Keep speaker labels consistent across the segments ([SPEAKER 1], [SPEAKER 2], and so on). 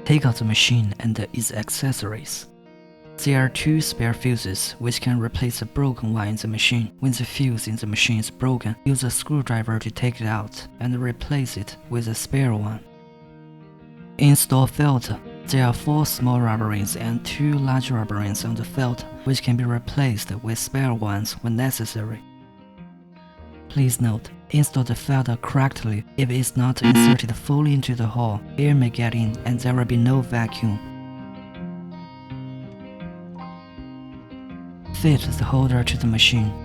[SPEAKER 1] Take out the machine and its accessories. There are 2 spare fuses which can replace the broken one in the machine. When the fuse in the machine is broken, use a screwdriver to take it out and replace it with a spare one. Install filter. There are 4 small rubber rings and 2 large rubber rings on the filter, which can be replaced with spare ones when necessary. Please note, install the filter correctly. If it is not inserted fully into the hole, air may get in and there will be no vacuum. Fit the holder to the machine.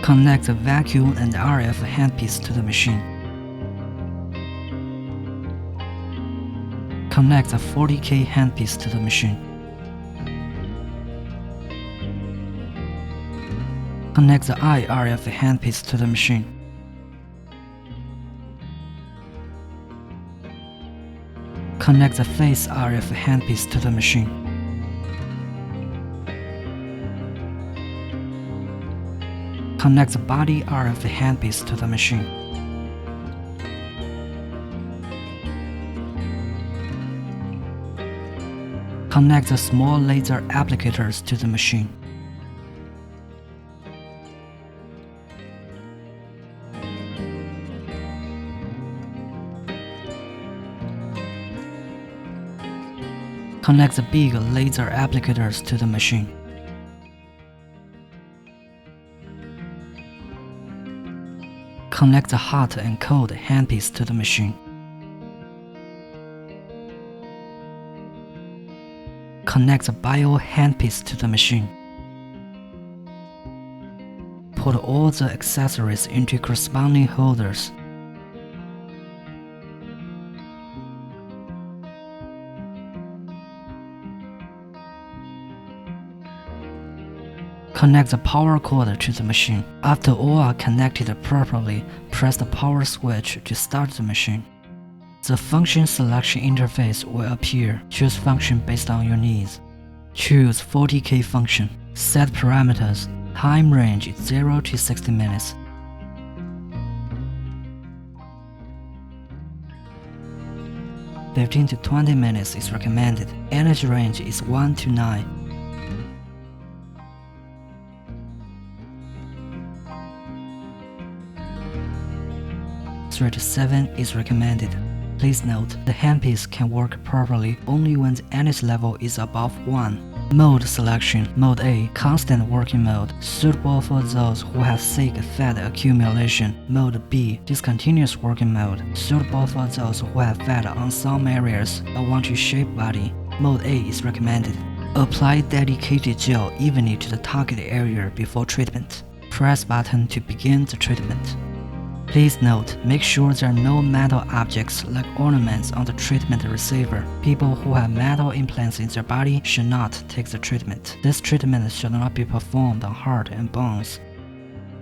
[SPEAKER 1] Connect the vacuum and RF handpiece to the machine. Connect the 40K handpiece to the machine. Connect the RF handpiece to the machine. Connect the face RF handpiece to the machine. Connect the body RF handpiece to the machine. Connect the small laser applicators to the machine. Connect the big laser applicators to the machine. Connect the hot and cold handpiece to the machine. Connect the bio handpiece to the machine. Put all the accessories into corresponding holders. Connect the power cord to the machine. After all are connected properly, press the power switch to start the machine. The function selection interface will appear. Choose function based on your needs. Choose 40K function. Set parameters. Time range 0 to 60 minutes. (15 to 20 minutes is recommended. Energy range is 1 to 9. (3 to 7 is recommended. Please note, the handpiece can work properly only when the energy level is above 1. Mode selection. Mode A, constant working mode, suitable for those who have sick fat accumulation. Mode B, discontinuous working mode, suitable for those who have fat on some areas or want to shape body. Mode A is recommended. Apply dedicated gel evenly to the target area before treatment. Press button to begin the treatment. Please note, make sure there are no metal objects like ornaments on the treatment receiver. People who have metal implants in their body should not take the treatment. This treatment should not be performed on heart and bones.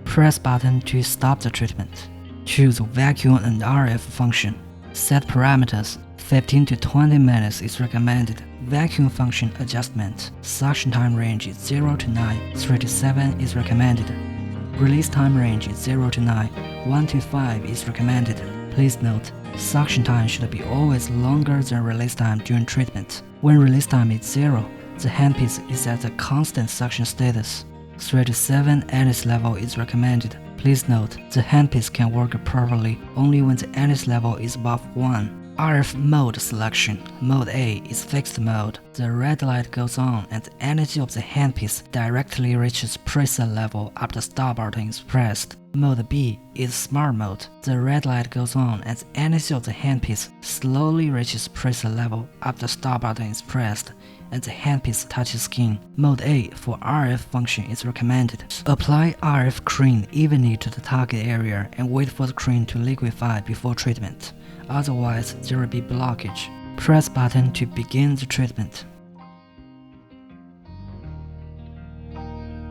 [SPEAKER 1] Press button to stop the treatment. Choose vacuum and RF function. Set parameters. 15 to 20 minutes is recommended. Vacuum function adjustment. Suction time range is 0 to 9. 3 to 7 is recommended. Release time range is 0 to 9. 1 to 5 is recommended. Please note, suction time should be always longer than release time during treatment. When release time is 0, the handpiece is at a constant suction status. 3 to 7 energy level is recommended. Please note, the handpiece can work properly only when the energy level is above 1. RF mode selection. Mode A is fixed mode. The red light goes on and the energy of the handpiece directly reaches preset level after the start button is pressed. Mode B is smart mode. The red light goes on and the energy of the handpiece slowly reaches preset level after the start button is pressed. and the handpiece touches skin. Mode A for RF function is recommended. Apply RF cream evenly to the target area and wait for the cream to liquefy before treatment. Otherwise, there will be blockage. Press button to begin the treatment.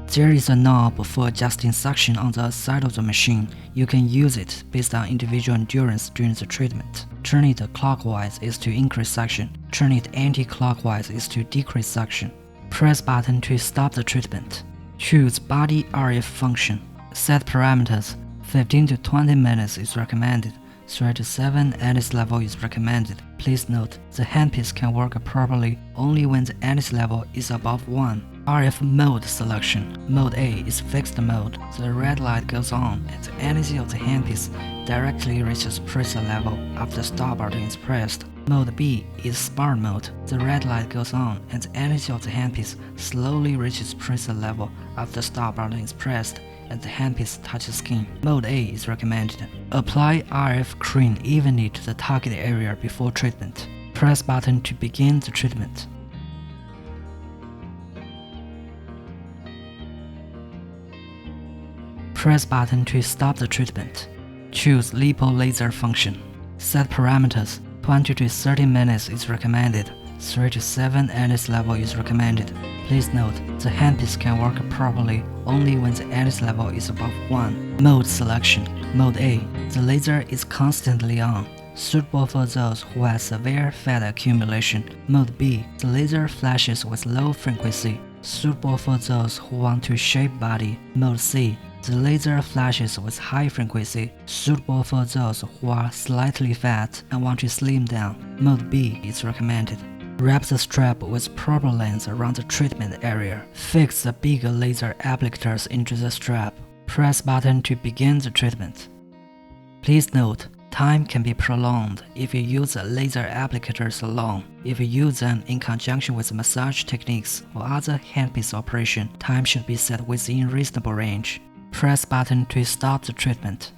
[SPEAKER 1] There is a knob for adjusting suction on the side of the machine. You can use it based on individual endurance during the treatment. Turn it clockwise is to increase suction. Turn it anti-clockwise is to decrease suction. Press button to stop the treatment. Choose body RF function. Set parameters. 15 to 20 minutes is recommended. 3 to 7 NS level is recommended. Please note, the handpiece can work properly only when the NS level is above 1. RF mode selection. Mode A is fixed mode. The red light goes on and the energy of the handpiece directly reaches preset level after the stop button is pressed. Mode B is spark mode. The red light goes on and the energy of the handpiece slowly reaches preset level after the stop button is pressed and the handpiece touches skin. Mode A is recommended. Apply RF cream evenly to the target area before treatment. Press button to begin the treatment. Press button to stop the treatment. Choose Lipo Laser function. Set parameters. 20 to 30 minutes is recommended. 3 to 7 NS level is recommended. Please note, the handpiece can work properly only when the NS level is above 1. Mode selection. Mode A. The laser is constantly on, suitable for those who have severe fat accumulation. Mode B. The laser flashes with low frequency, suitable for those who want to shape body. Mode C. The laser flashes with high frequency, suitable for those who are slightly fat and want to slim down. Mode B is recommended. Wrap the strap with proper length around the treatment area. Fix the big laser applicators into the strap. Press button to begin the treatment. Please note, time can be prolonged if you use the laser applicators alone. If you use them in conjunction with massage techniques or other handpiece operation, time should be set within reasonable range. Press button to stop the treatment.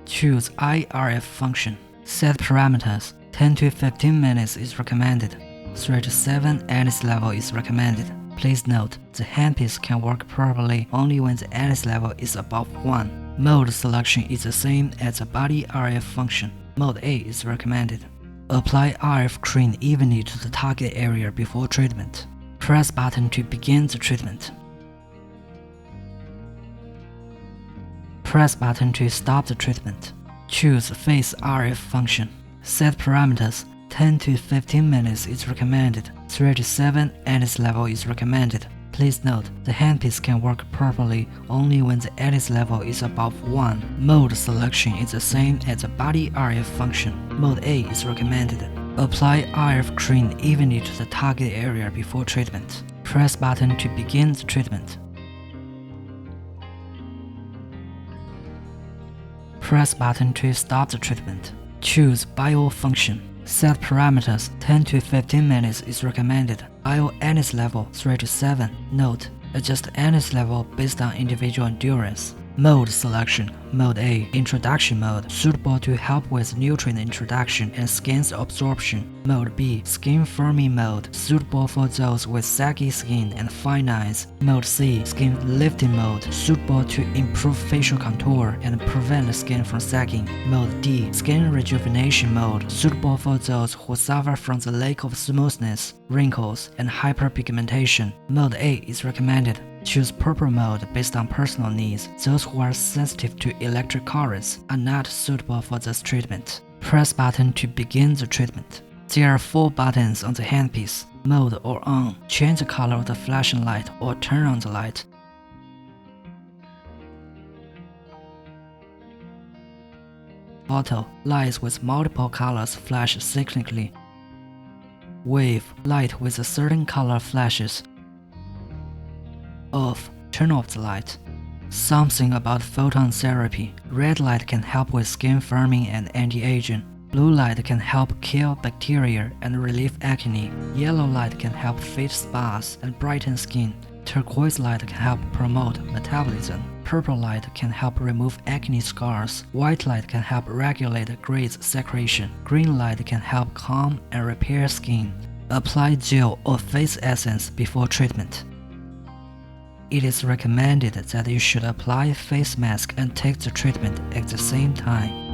[SPEAKER 1] Choose IRF function. Set parameters. 10 to 15 minutes is recommended. 3 to 7 NS level is recommended. Please note, the handpiece can work properly only when the NS level is above 1. Mode selection is the same as the body RF function. Mode A is recommended. Apply RF cream evenly to the target area before treatment. Press button to begin the treatment. Press button to stop the treatment. Choose Phase RF function. Set parameters. 10 to 15 minutes is recommended. 3 to 7 NS level is recommended. Please note, the handpiece can work properly only when the NS level is above 1. Mode selection is the same as the body RF function. Mode A is recommended. Apply RF cream evenly to the target area before treatment. Press button to begin the treatment. Press button to stop the treatment. Choose Bio function. Set parameters. 10 to 15 minutes is recommended. Bio NS level 3 to 7. Note, adjust NS level based on individual endurance. Mode selection. Mode A, introduction mode, suitable to help with nutrient introduction and skin absorption. Mode B, skin firming mode, suitable for those with saggy skin and fine lines. Mode C, skin lifting mode, suitable to improve facial contour and prevent the skin from sagging. Mode D, skin rejuvenation mode, suitable for those who suffer from the lack of smoothness, wrinkles, and hyperpigmentation. Mode A is recommended. Choose purple mode based on personal needs. Those who are sensitive to electric currents are not suitable for this treatment. Press button to begin the treatment. There are 4 buttons on the handpiece. Mode or on. Change the color of the flashing light or turn on the light. Auto. Lights with multiple colors flash cyclically. Wave. Light with a certain color flashes. Off. Turn off the light. Something about photon therapy. Red light can help with skin firming and anti-aging. Blue light can help kill bacteria and relieve acne. Yellow light can help fix spots and brighten skin. Turquoise light can help promote metabolism. Purple light can help remove acne scars. White light can help regulate grease secretion. Green light can help calm and repair skin. Apply gel or face essence before treatment. It is recommended that you should apply face mask and take the treatment at the same time.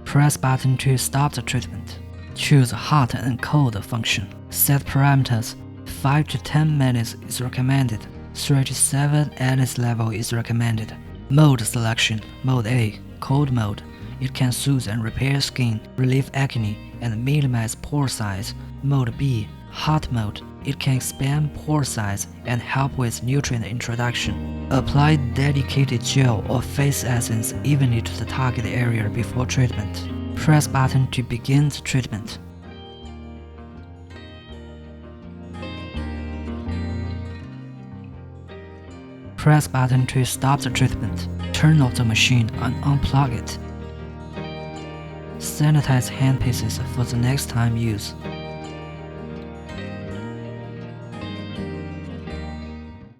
[SPEAKER 1] Press button to stop the treatment. Choose hot and cold function. Set parameters. 5 to 10 minutes is recommended. 3 to 7 NS level is recommended. Mode selection. Mode A, cold mode. It can soothe and repair skin, relieve acne, and minimize pore size. Mode B, hot mode. It can expand pore size and help with nutrient introduction. Apply dedicated gel or face essence evenly to the target area before treatment. Press button to begin the treatment. Press button to stop the treatment. Turn off the machine and unplug it. Sanitize handpieces for the next time use.